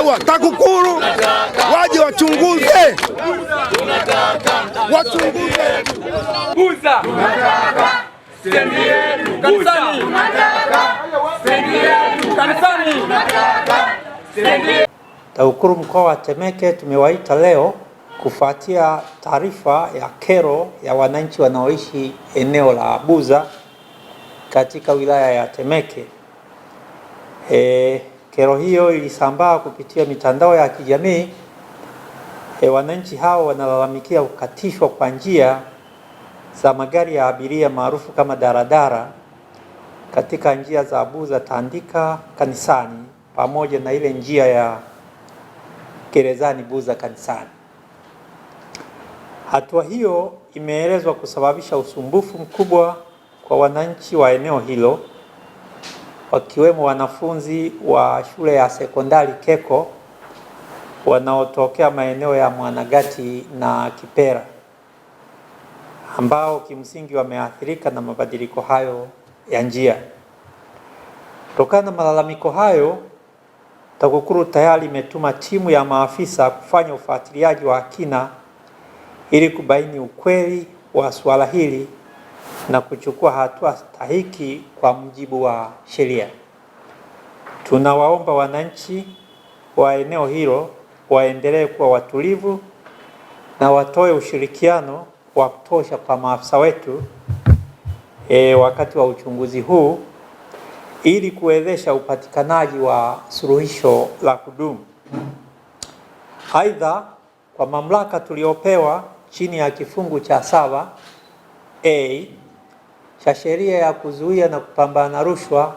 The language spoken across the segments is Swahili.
tunaua. TAKUKURU waje wachunguze, wachunguze. Buza tunataka stendi yetu kanisani, tunataka stendi yetu kanisani, tunataka stendi. TAKUKURU mkoa wa Temeke tumewaita leo kufuatia taarifa ya kero ya wananchi wanaoishi eneo la Buza katika wilaya ya Temeke. Kero hiyo ilisambaa kupitia mitandao ya kijamii. Wananchi hao wanalalamikia kukatishwa kwa njia za magari ya abiria maarufu kama daradara katika njia za Buza Tandika kanisani pamoja na ile njia ya Gerezani Buza kanisani. Hatua hiyo imeelezwa kusababisha usumbufu mkubwa kwa wananchi wa eneo hilo, wakiwemo wanafunzi wa shule ya sekondari Keko wanaotokea maeneo ya Mwanagati na Kipera, ambao kimsingi wameathirika na mabadiliko hayo ya njia. Kutokana na malalamiko hayo, TAKUKURU tayari imetuma timu ya maafisa kufanya ufuatiliaji wa kina ili kubaini ukweli wa suala hili na kuchukua hatua stahiki kwa mujibu wa sheria. Tunawaomba wananchi wa eneo hilo waendelee kuwa watulivu na watoe ushirikiano wa kutosha kwa maafisa wetu wakati wa uchunguzi huu ili kuwezesha upatikanaji wa suluhisho la kudumu. Aidha, kwa mamlaka tuliopewa chini ya kifungu cha 7A cha sheria ya kuzuia na kupambana na rushwa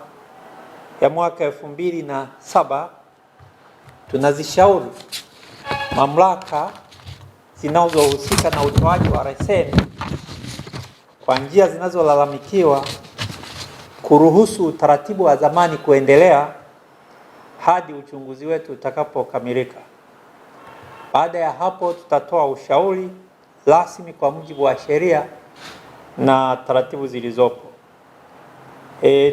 ya mwaka 2007, tunazishauri mamlaka zinazohusika na utoaji wa leseni kwa njia zinazolalamikiwa kuruhusu utaratibu wa zamani kuendelea hadi uchunguzi wetu utakapokamilika. Baada ya hapo, tutatoa ushauri rasmi kwa mujibu wa sheria na taratibu zilizopo.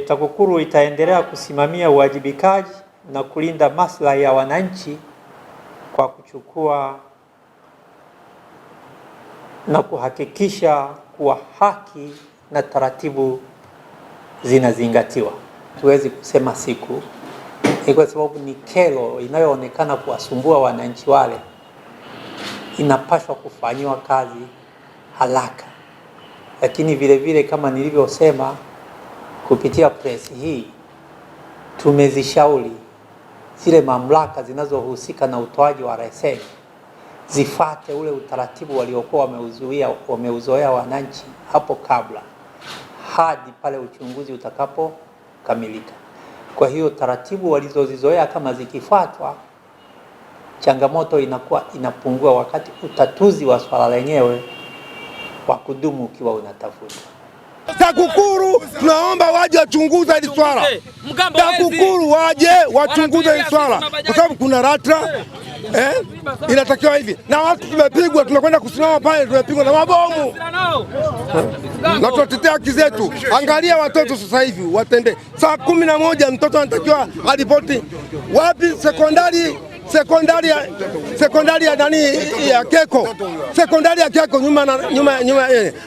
TAKUKURU itaendelea kusimamia uwajibikaji na kulinda maslahi ya wananchi kwa kuchukua na kuhakikisha kuwa haki na taratibu zinazingatiwa. Tuwezi kusema siku ni kwa sababu ni kero inayoonekana kuwasumbua wananchi wale, inapaswa kufanyiwa kazi haraka. Lakini vile vile kama nilivyosema kupitia press hii, tumezishauri zile mamlaka zinazohusika na utoaji wa leseni zifate ule utaratibu waliokuwa wameuzoea wananchi hapo kabla hadi pale uchunguzi utakapokamilika. Kwa hiyo taratibu walizozizoea kama zikifuatwa, changamoto inakuwa inapungua wakati utatuzi wa swala lenyewe wa kudumu ukiwa unatafuta. TAKUKURU tunaomba waje wachunguze hili swala. TAKUKURU waje wachunguze hili swala kwa sababu kuna ratra inatakiwa hivi, na watu tumepigwa, tunakwenda kusimama pale, tumepigwa na mabomu na tunatetea haki zetu. Angalia watoto sasa hivi watende saa 11 mtoto anatakiwa aripoti wapi? Sekondari ya nani ya Keko, sekondari ya Keko nyuma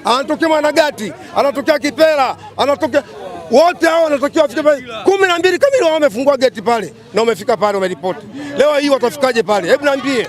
anatokea Mwanagati, anatokea Kipera, anatokea wote hao wanatakiwa wafike pale 12 kamili, wao wamefungua geti pale na wamefika pale wameripoti. Leo hii watafikaje pale? Hebu niambie.